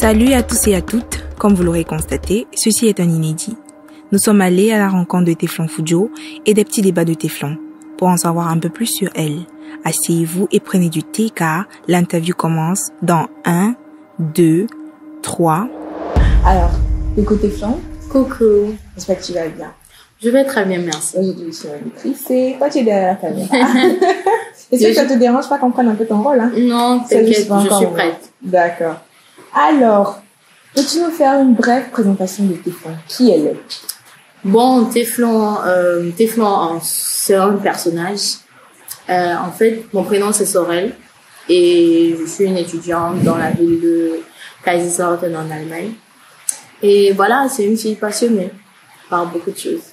Salut à tous et à toutes. Comme vous l'aurez constaté, ceci est un inédit. Nous sommes allés à la rencontre de Teflon Fudjo et des petits débats de Teflon pour en savoir un peu plus sur elle. Asseyez-vous et prenez du thé car l'interview commence dans 1, 2, 3. Alors, coucou Teflon. Coucou. J'espère que tu vas bien. Je vais très bien, merci. Aujourd'hui, je suis invitée. C'est toi, tu es derrière la caméra. Est-ce que ça te dérange pas qu'on prenne un peu ton rôle, hein? Non, t'inquiète, je suis prête. D'accord. Alors, peux-tu nous faire une brève présentation de Teflon? Qui elle est? Bon, Teflon, c'est un personnage. En fait, mon prénom c'est Sorel et je suis une étudiante dans la ville de Kaiserslautern en Allemagne. Et voilà, c'est une fille passionnée par beaucoup de choses.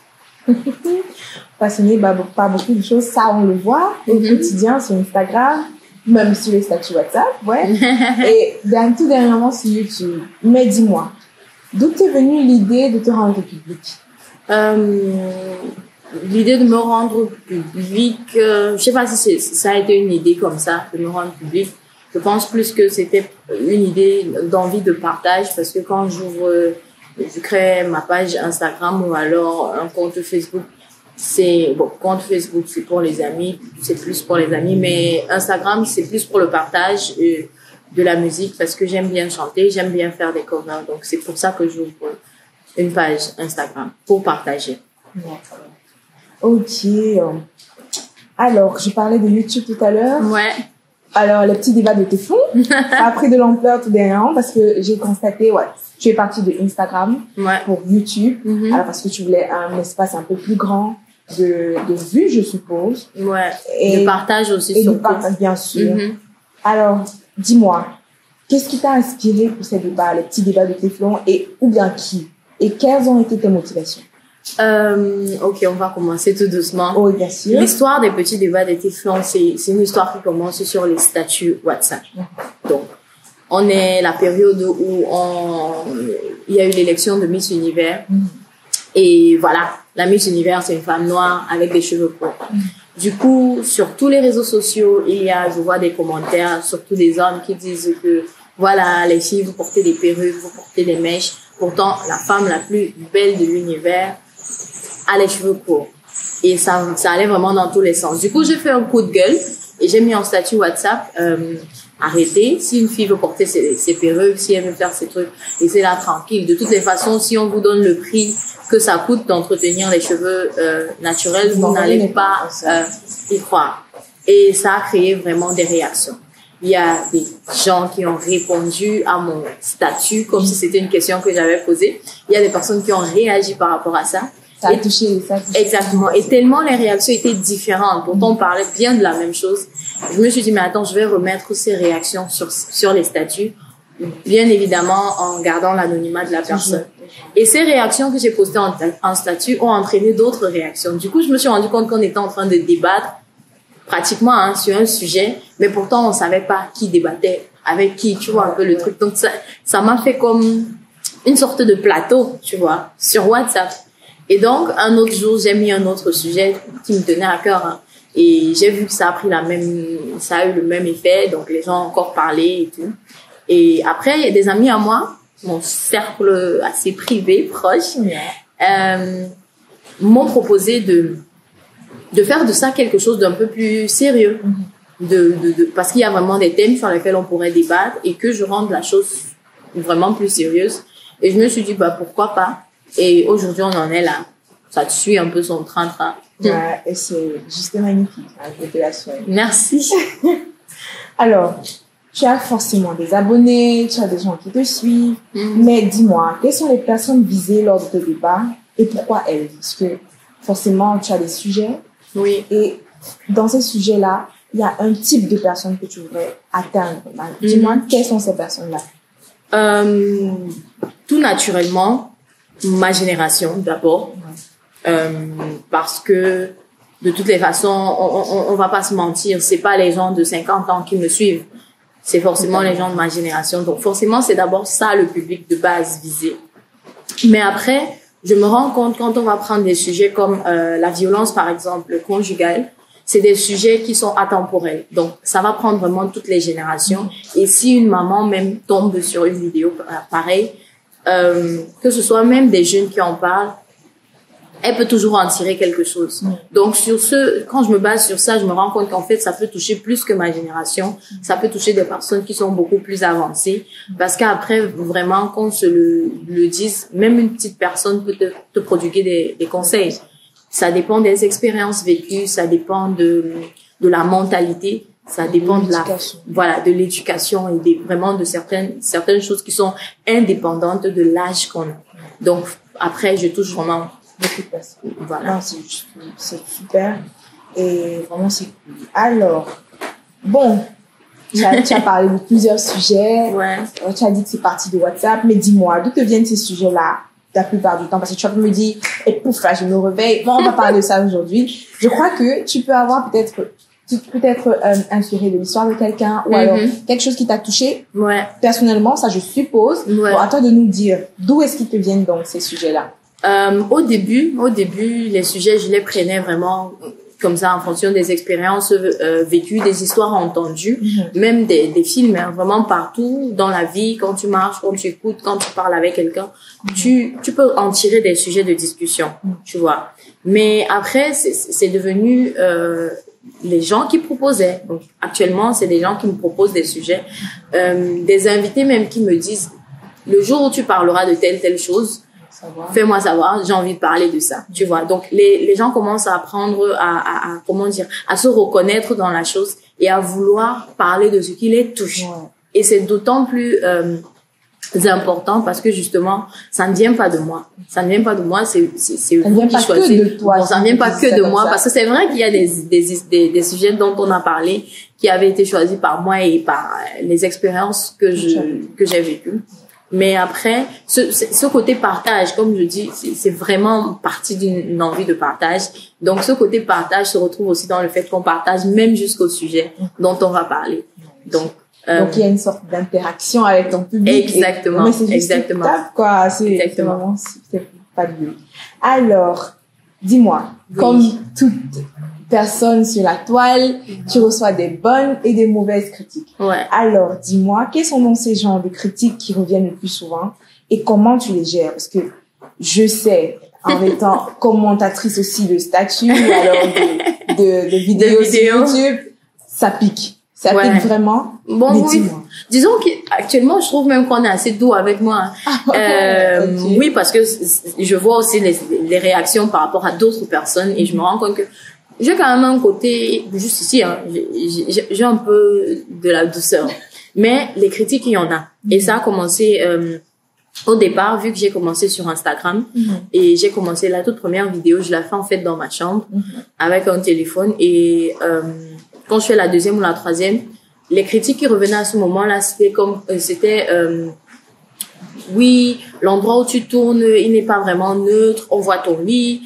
Passionnée par beaucoup de choses, ça on le voit au quotidien sur Instagram, même sur les statuts WhatsApp, ouais. Et tout dernièrement sur YouTube. Mais dis-moi, d'où t'est venue l'idée de te rendre public? L'idée de me rendre public, je sais pas si ça a été une idée comme ça, de me rendre public. Je pense plus que c'était une idée d'envie de partage parce que quand je crée ma page Instagram ou alors un compte Facebook, compte Facebook c'est pour les amis, c'est plus pour les amis, mais Instagram c'est plus pour le partage de la musique parce que j'aime bien chanter, j'aime bien faire des covers, donc c'est pour ça que j'ouvre une page Instagram pour partager. D'accord. Ok. Alors, je parlais de YouTube tout à l'heure. Ouais. Alors, les petits débats de Teflon, ça a pris de l'ampleur tout dernièrement parce que j'ai constaté, tu es partie de Instagram pour YouTube. Alors, parce que tu voulais un espace un peu plus grand de vues, je suppose. Ouais. Et de partage aussi, et surtout. De partage, bien sûr. Alors, dis-moi, qu'est-ce qui t'a inspiré pour ces débats, les petits débats de Teflon ou bien qui? Et quelles ont été tes motivations? Ok, on va commencer tout doucement. Oui, bien sûr. L'histoire des petits débats des Teflon, c'est une histoire qui commence sur les statuts WhatsApp. Donc, on est la période où il y a eu l'élection de Miss Univers. Et voilà, la Miss Univers, c'est une femme noire avec des cheveux courts. Du coup, sur tous les réseaux sociaux, je vois des commentaires, surtout des hommes qui disent que, voilà, les filles, vous portez des perruques, vous portez des mèches. Pourtant, la femme la plus belle de l'univers a les cheveux courts. Et ça allait vraiment dans tous les sens. Du coup, j'ai fait un coup de gueule et j'ai mis en statut WhatsApp, arrêtez. Si une fille veut porter ses perruques, si elle veut faire ses trucs, laissez-la tranquille. De toutes les façons, si on vous donne le prix que ça coûte d'entretenir les cheveux naturels, vous n'allez pas y croire. Et ça a créé vraiment des réactions. Il y a des gens qui ont répondu à mon statut comme si c'était une question que j'avais posée. Il y a des personnes qui ont réagi par rapport à ça. Ça a touché. Exactement. Et tellement les réactions étaient différentes. Pourtant, on parlait bien de la même chose. Je me suis dit, mais attends, je vais remettre ces réactions sur les statuts. Bien évidemment, en gardant l'anonymat de la personne. Et ces réactions que j'ai postées en statut ont entraîné d'autres réactions. Du coup, je me suis rendu compte qu'on était en train de débattre pratiquement sur un sujet, mais pourtant on savait pas qui débattait avec qui, tu vois un peu le truc. Donc ça m'a fait comme une sorte de plateau, tu vois, sur WhatsApp. Et donc un autre jour, j'ai mis un autre sujet qui me tenait à cœur et j'ai vu que ça a eu le même effet, donc les gens ont encore parlé et tout. Et après, il y a des amis à moi, mon cercle assez privé, proche, m'ont proposé de faire de ça quelque chose d'un peu plus sérieux, parce qu'il y a vraiment des thèmes sur lesquels on pourrait débattre et que je rende la chose vraiment plus sérieuse. Et je me suis dit, pourquoi pas? Et aujourd'hui, on en est là. Ça te suit un peu son train-train. Ouais, et c'est juste magnifique. Je te la souhaite. Merci. Alors, tu as forcément des abonnés, tu as des gens qui te suivent, mais dis-moi, quelles sont les personnes visées lors de tes débats et pourquoi elles? Parce que forcément, tu as des sujets. Oui. Et dans ces sujets-là, il y a un type de personnes que tu voudrais atteindre. Dis-moi, quelles sont ces personnes-là? Tout naturellement, ma génération d'abord. Parce que de toutes les façons, on va pas se mentir, c'est pas les gens de 50 ans qui me suivent. C'est forcément les gens de ma génération. Donc forcément, c'est d'abord ça le public de base visé. Mais après, je me rends compte quand on va prendre des sujets comme la violence, par exemple, conjugale, c'est des sujets qui sont atemporels. Donc, ça va prendre vraiment toutes les générations. Et si une maman même tombe sur une vidéo pareille, que ce soit même des jeunes qui en parlent, elle peut toujours en tirer quelque chose. Donc, quand je me base sur ça, je me rends compte qu'en fait, ça peut toucher plus que ma génération. Ça peut toucher des personnes qui sont beaucoup plus avancées. Parce qu'après, vraiment, qu'on se le dise, même une petite personne peut te prodiguer des conseils. Ça dépend des expériences vécues, ça dépend de la mentalité, ça dépend de l'éducation et vraiment de certaines choses qui sont indépendantes de l'âge qu'on a. Donc, après, je touche vraiment beaucoup de personnes. Voilà. Non, c'est super. Et vraiment, c'est cool. Alors, bon, tu as parlé de plusieurs sujets. Ouais. Tu as dit que c'est parti de WhatsApp. Mais dis-moi, d'où te viennent ces sujets-là la plupart du temps? Parce que tu vas me dire, et pouf, là, je me réveille. Bon, on va parler de ça aujourd'hui. Je crois que tu peux avoir peut-être inspiré de l'histoire de quelqu'un ou alors quelque chose qui t'a touché. Ouais. Personnellement, ça, je suppose. Ouais. Bon, à toi de nous dire d'où est-ce qu'ils te viennent donc ces sujets-là. Au début, les sujets, je les prenais vraiment comme ça en fonction des expériences vécues, des histoires entendues, même des films, hein, vraiment partout dans la vie, quand tu marches, quand tu écoutes, quand tu parles avec quelqu'un, tu peux en tirer des sujets de discussion, tu vois. Mais après, c'est devenu les gens qui proposaient. Donc actuellement, c'est des gens qui me proposent des sujets, des invités même qui me disent le jour où tu parleras de telle chose, fais-moi savoir, j'ai envie de parler de ça, tu vois. Donc, les gens commencent à apprendre à se reconnaître dans la chose et à vouloir parler de ce qui les touche. Ouais. Et c'est d'autant plus important parce que justement, ça ne vient pas de moi. Ça ne vient pas de moi, c'est vous qui choisissez. Bon, ça ne vient pas que de moi parce que c'est vrai qu'il y a des sujets dont on a parlé qui avaient été choisis par moi et par les expériences que j'ai vécues. Mais après, ce côté partage, comme je dis, c'est vraiment partie d'une envie de partage. Donc, ce côté partage se retrouve aussi dans le fait qu'on partage même jusqu'au sujet dont on va parler. Donc, il y a une sorte d'interaction avec ton public. Exactement. Mais c'est juste top, quoi. C'est vraiment, c'est fabuleux. Alors, dis-moi, comme toute personne sur la toile, tu reçois des bonnes et des mauvaises critiques. Ouais. Alors, dis-moi, quels sont donc ces genres de critiques qui reviennent le plus souvent et comment tu les gères? Parce que je sais, en étant commentatrice aussi de statut ou alors de vidéos sur YouTube, ça pique. Ça pique vraiment. Bon, oui. Disons qu'actuellement, je trouve même qu'on est assez doux avec moi. Okay. Oui, parce que je vois aussi les réactions par rapport à d'autres personnes et je me rends compte que j'ai quand même un côté, juste ici, hein, j'ai un peu de la douceur. Mais les critiques, il y en a. Et ça a commencé au départ, vu que j'ai commencé sur Instagram. Et j'ai commencé la toute première vidéo, je l'ai fait en fait dans ma chambre avec un téléphone. Et quand je fais la deuxième ou la troisième, les critiques qui revenaient à ce moment-là, c'était oui, l'endroit où tu tournes, il n'est pas vraiment neutre, on voit ton lit,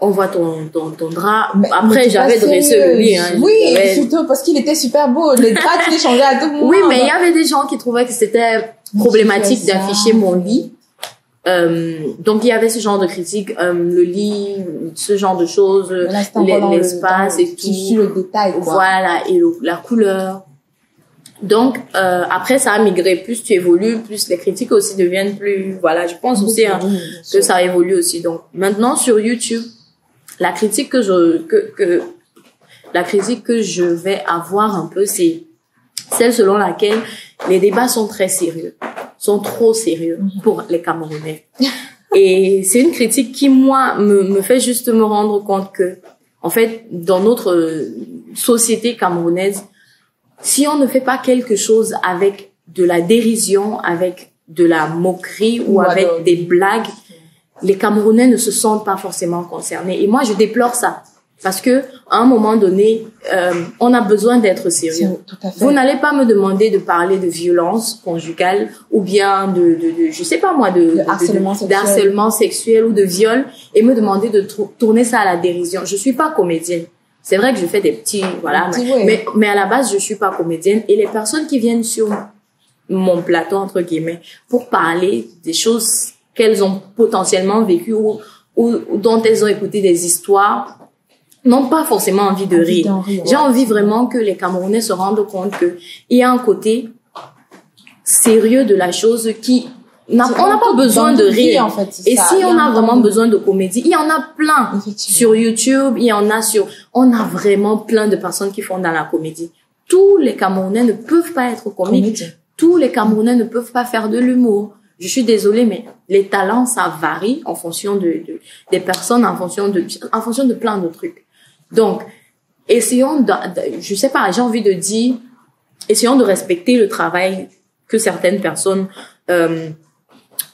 on voit ton drap. Après, j'avais dressé le lit. Hein, oui, surtout parce qu'il était super beau. Les draps, tu les changeais à tout moment. Oui, mais il y avait des gens qui trouvaient que c'était problématique d'afficher mon lit. Donc, il y avait ce genre de critiques, le lit, ce genre de choses, l'espace et tout. Tu le détail, quoi. Voilà, et la couleur. Donc, après, ça a migré. Plus tu évolues, plus les critiques aussi deviennent plus, voilà, je pense aussi que ça évolue aussi. Donc, maintenant, sur YouTube, la critique que je vais avoir un peu, c'est celle selon laquelle les débats sont très sérieux, sont trop sérieux pour les Camerounais. Et c'est une critique qui, moi, me fait juste me rendre compte que, en fait, dans notre société camerounaise, si on ne fait pas quelque chose avec de la dérision, avec de la moquerie ou avec des blagues, les Camerounais ne se sentent pas forcément concernés. Et moi, je déplore ça. Parce que, à un moment donné, on a besoin d'être sérieux. Tout à fait. Vous n'allez pas me demander de parler de violence conjugale ou bien je sais pas moi, de harcèlement sexuel ou de viol et me demander de tourner ça à la dérision. Je suis pas comédienne. C'est vrai que je fais des petits, voilà, mais à la base, je suis pas comédienne et les personnes qui viennent sur mon plateau, entre guillemets, pour parler des choses qu'elles ont potentiellement vécues ou dont elles ont écouté des histoires, n'ont pas forcément envie de rire. J'ai envie vraiment que les Camerounais se rendent compte que il y a un côté sérieux de la chose qui on n'a pas besoin de rire. En fait, et si on a vraiment besoin de comédie, il y en a plein sur YouTube, on a vraiment plein de personnes qui font dans la comédie. Tous les Camerounais ne peuvent pas être comiques. Tous les Camerounais ne peuvent pas faire de l'humour. Je suis désolée, mais les talents, ça varie en fonction des personnes, en fonction de plein de trucs. Donc, essayons je sais pas, j'ai envie de dire, essayons de respecter le travail que certaines personnes,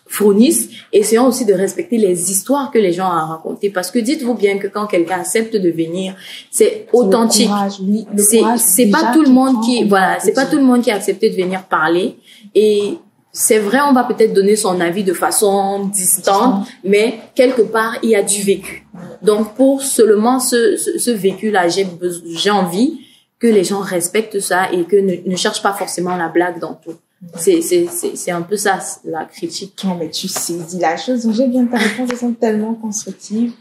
fournissent. Essayons aussi de respecter les histoires que les gens ont racontées, parce que dites-vous bien que quand quelqu'un accepte de venir, c'est authentique. C'est pas tout le monde c'est pas tout le monde qui a accepté de venir parler. Et c'est vrai, on va peut-être donner son avis de façon distante, mais quelque part, il y a du vécu. Donc, pour seulement ce vécu-là, j'ai envie que les gens respectent ça et que ne cherchent pas forcément la blague dans tout. C'est un peu ça, la critique. Non, mais tu saisis la chose. Donc, j'ai bien ta réponse, elles sont tellement constructives.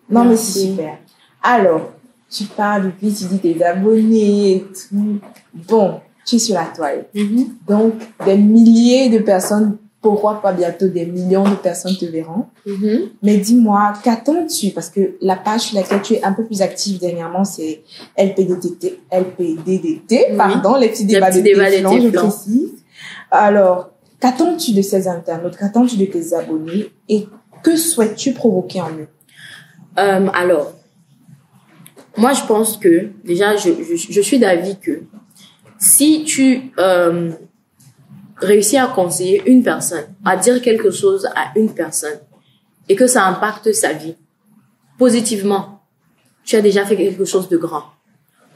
Non, mais c'est super. Alors, tu parles depuis, tu dis tes abonnés et tout. Bon, tu es sur la toile. Donc, des milliers de personnes, pourquoi pas bientôt des millions de personnes te verront. Mais dis-moi, qu'attends-tu? Parce que la page sur laquelle tu es un peu plus active dernièrement, c'est LPDDT, pardon, les petits débats de téflon, je précise. Alors, qu'attends-tu de ces internautes? Qu'attends-tu de tes abonnés? Et que souhaites-tu provoquer en eux? Alors, moi, je pense que, déjà, je suis d'avis que si tu réussis à conseiller une personne, à dire quelque chose à une personne, et que ça impacte sa vie positivement, tu as déjà fait quelque chose de grand.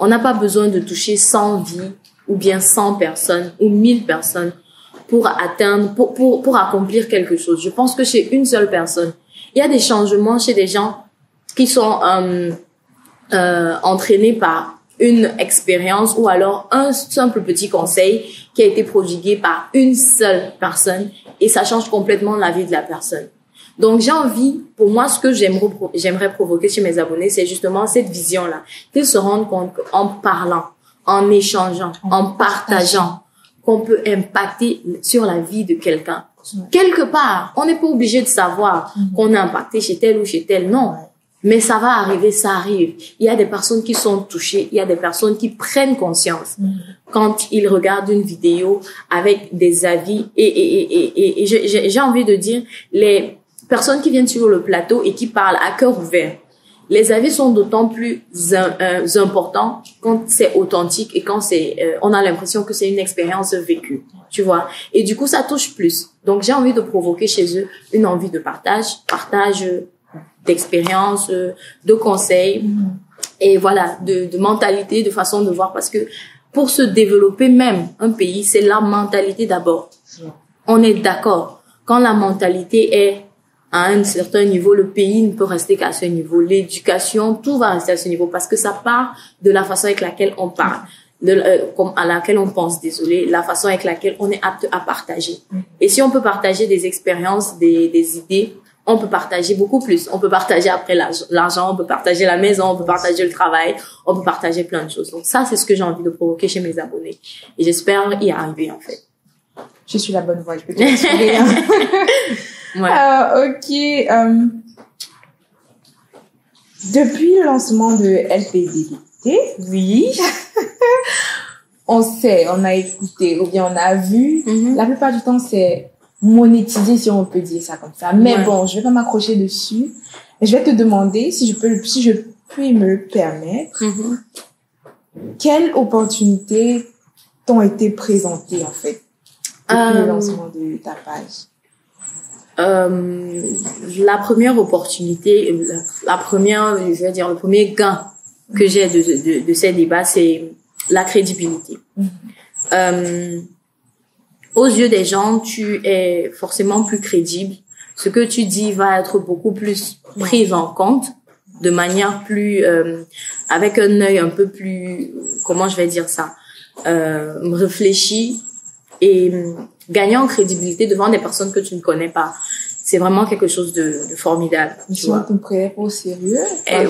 On n'a pas besoin de toucher 100 vies, ou bien 100 personnes, ou 1000 personnes, pour atteindre, pour accomplir quelque chose. Je pense que chez une seule personne, il y a des changements chez des gens qui sont entraînés par une expérience ou alors un simple petit conseil qui a été prodigué par une seule personne et ça change complètement la vie de la personne. Donc, j'ai envie, pour moi, ce que j'aimerais provoquer chez mes abonnés, c'est justement cette vision-là. Qu'ils se rendent compte qu'en parlant, en échangeant, en partageant, qu'on peut impacter sur la vie de quelqu'un. Quelque part, on n'est pas obligé de savoir qu'on a impacté chez tel ou chez tel, non. Mais ça va arriver, ça arrive. Il y a des personnes qui sont touchées, il y a des personnes qui prennent conscience quand ils regardent une vidéo avec des avis. Et j'ai envie de dire, les personnes qui viennent sur le plateau et qui parlent à cœur ouvert, les avis sont d'autant plus importants quand c'est authentique et quand on a l'impression que c'est une expérience vécue, tu vois. Et du coup, ça touche plus. Donc, j'ai envie de provoquer chez eux une envie de partage d'expérience, de conseils et voilà, de mentalité, de façon de voir, parce que pour se développer même un pays, c'est la mentalité d'abord. On est d'accord. Quand la mentalité est à un certain niveau, le pays ne peut rester qu'à ce niveau. L'éducation, tout va rester à ce niveau parce que ça part de la façon avec laquelle on parle, à laquelle on pense, la façon avec laquelle on est apte à partager. Et si on peut partager des expériences, des idées, on peut partager beaucoup plus. On peut partager après l'argent, on peut partager la maison, on peut partager le travail, on peut partager plein de choses. Donc ça, c'est ce que j'ai envie de provoquer chez mes abonnés. Et j'espère y arriver, en fait. Je suis la bonne voie, je peux te rassurer. Ouais. Ok. Depuis le lancement de LPDDT, oui, on a écouté, ou bien on a vu. La plupart du temps, c'est monétisé, si on peut dire ça comme ça. Mais bon, je vais pas m'accrocher dessus. Mais je vais te demander, si je puis me le permettre, quelles opportunités t'ont été présentées, en fait, depuis le lancement de ta page? La première opportunité, je vais dire, le premier gain que j'ai de ces débats, c'est la crédibilité. Aux yeux des gens, tu es forcément plus crédible. Ce que tu dis va être beaucoup plus pris en compte, de manière plus, avec un œil un peu plus, comment je vais dire ça, réfléchi et gagner en crédibilité devant des personnes que tu ne connais pas. c'est vraiment quelque chose de formidable. Si on te prenait pas au sérieux, et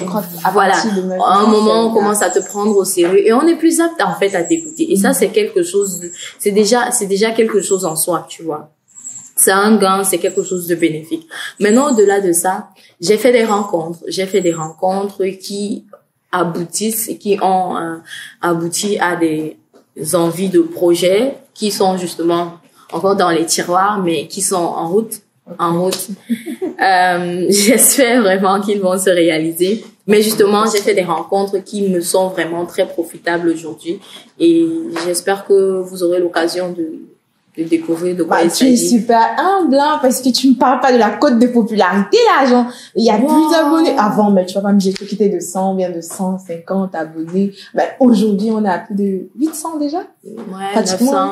voilà, à un moment, on commence à te prendre au sérieux et on est plus apte, en fait, à t'écouter. Et ça, c'est quelque chose, c'est déjà quelque chose en soi, tu vois. C'est un gain, c'est quelque chose de bénéfique. Maintenant, au-delà de ça, j'ai fait des rencontres qui aboutissent, qui ont abouti à des envies de projets qui sont justement encore dans les tiroirs, mais qui sont en route. J'espère vraiment qu'ils vont se réaliser. Mais justement, j'ai fait des rencontres qui me sont vraiment très profitables aujourd'hui. Et j'espère que vous aurez l'occasion de découvrir de quoi il s'agit. Tu es super humble, hein, parce que tu me parles pas de la cote de popularité, là, genre, il y a plus d'abonnés. Avant, mais tu vas pas me dire que tu étais de 100, bien de 150 abonnés. Ben, aujourd'hui, on est à plus de 800 déjà. Ouais, 900.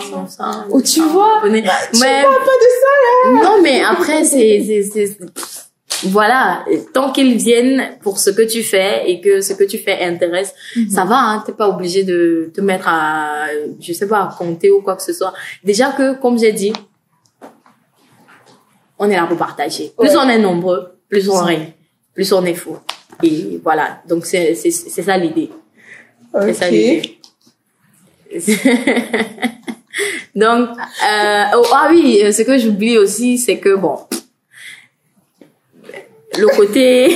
Oh, tu vois? Mais, tu parles pas de ça, là. Non, mais après, voilà, tant qu'ils viennent pour ce que tu fais et que ce que tu fais intéresse, ça va, hein, t'es pas obligé de te mettre à, je sais pas, à compter ou quoi que ce soit. Déjà que, comme j'ai dit, on est là pour partager. Plus on est nombreux, plus on rit, plus on est fou. Et voilà, donc c'est ça l'idée. Okay. C'est ça l'idée. Donc, ah oui, ce que j'oublie aussi, c'est que bon, le côté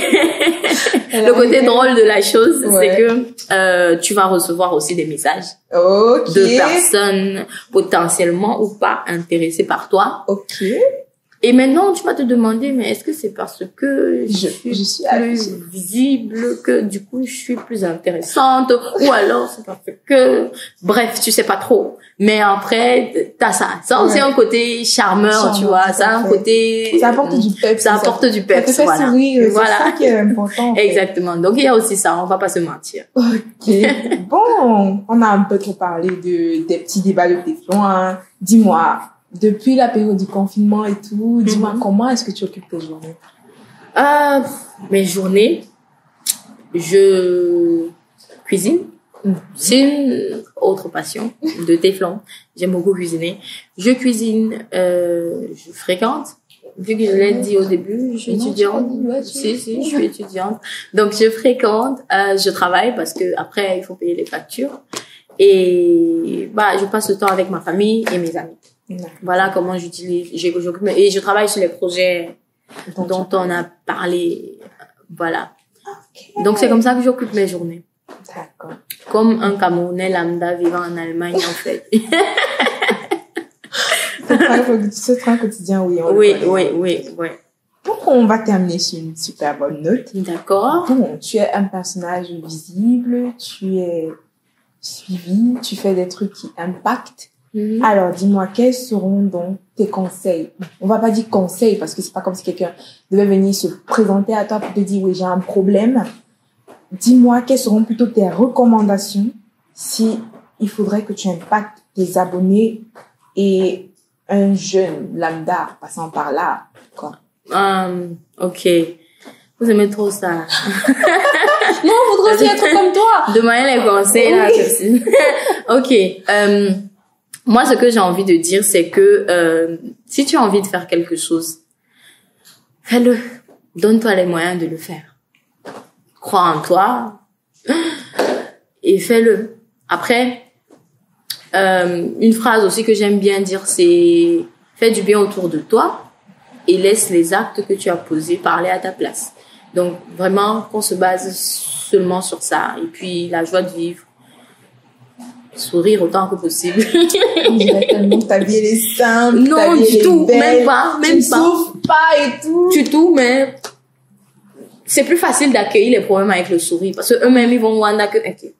drôle de la chose, c'est que tu vas recevoir aussi des messages de personnes potentiellement ou pas intéressées par toi. Et maintenant, tu vas te demander, mais est-ce que c'est parce que je suis plus visible que du coup je suis plus intéressante, ou alors c'est parce que, bref, tu sais pas trop. Mais après, t'as ça. Ça aussi un côté charmeur, tu vois. Ça a un côté. Ça apporte du peps. Ça apporte du peps. Ça te fait sourire. Voilà. C'est ça qui est important. Exactement. Donc il y a aussi ça. On va pas se mentir. Ok. Bon, on a un peu trop parlé des petits débats de téflon, hein. Dis-moi. Depuis la période du confinement et tout, dis-moi, comment est-ce que tu occupes tes journées? Mes journées, je cuisine. C'est une autre passion de téflon. J'aime beaucoup cuisiner. Je cuisine, je fréquente. Vu que je l'ai dit au début, je suis étudiante. Si, je suis étudiante. Donc, je fréquente, je travaille parce que après, il faut payer les factures. Et, je passe le temps avec ma famille et mes amis. Voilà comment j'utilise, et je travaille sur les projets dont on a parlé. Voilà. Donc, c'est comme ça que j'occupe mes journées. D'accord. Comme un Camerounais lambda vivant en Allemagne, en fait. C'est un quotidien, oui. Oui. Donc, on va terminer sur une super bonne note. D'accord. Bon, tu es un personnage visible, tu es suivi, tu fais des trucs qui impactent. Alors, dis-moi, quels seront donc tes conseils? On va pas dire conseils parce que c'est pas comme si quelqu'un devait venir se présenter à toi pour te dire, oui, j'ai un problème. Dis-moi, quelles seront plutôt tes recommandations si il faudrait que tu impactes tes abonnés et un jeune lambda passant par là, quoi. Ok. Vous aimez trop ça. Non, on voudrait aussi être comme toi. Demandez les conseils, là, ceci. Ok. Moi, ce que j'ai envie de dire, c'est que si tu as envie de faire quelque chose, fais-le. Donne-toi les moyens de le faire. Crois en toi et fais-le. Après, une phrase aussi que j'aime bien dire, c'est fais du bien autour de toi et laisse les actes que tu as posés parler à ta place. Donc, vraiment, qu'on se base seulement sur ça. Et puis, la joie de vivre. Sourire autant que possible. On dirait tellement que ta vie, elle est simple. Non, du tout. Même pas. Tu souffres pas et tout. Du tout, mais c'est plus facile d'accueillir les problèmes avec le sourire. Parce que eux-mêmes, ils vont voir que, ok.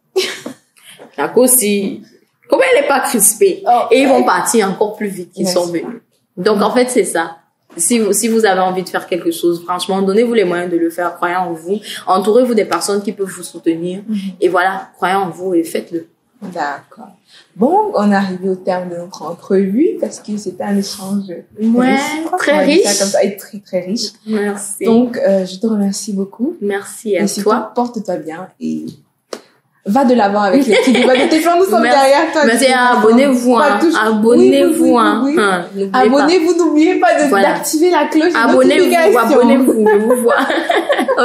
D'accord, si, comment elle est pas crispée? Et ils vont partir encore plus vite qu'ils sont venus. Donc, en fait, c'est ça. Si vous avez envie de faire quelque chose, franchement, donnez-vous les moyens de le faire. Croyez en vous. Entourez-vous des personnes qui peuvent vous soutenir. Et voilà, croyez en vous et faites-le. D'accord. Bon, on est arrivé au terme de notre entrevue parce que c'était un échange très riche. Comme ça, et très, très riche. Merci. Donc, je te remercie beaucoup. Merci à et toi. Porte-toi bien et va de l'avant avec les petits débats de Téflon. Nous sommes derrière toi. Merci, abonnez-vous, abonnez-vous, abonnez-vous, n'oubliez pas d'activer la cloche de notification. Abonnez-vous, je vous vois.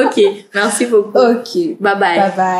Ok, merci beaucoup. Ok. Bye bye. Bye bye.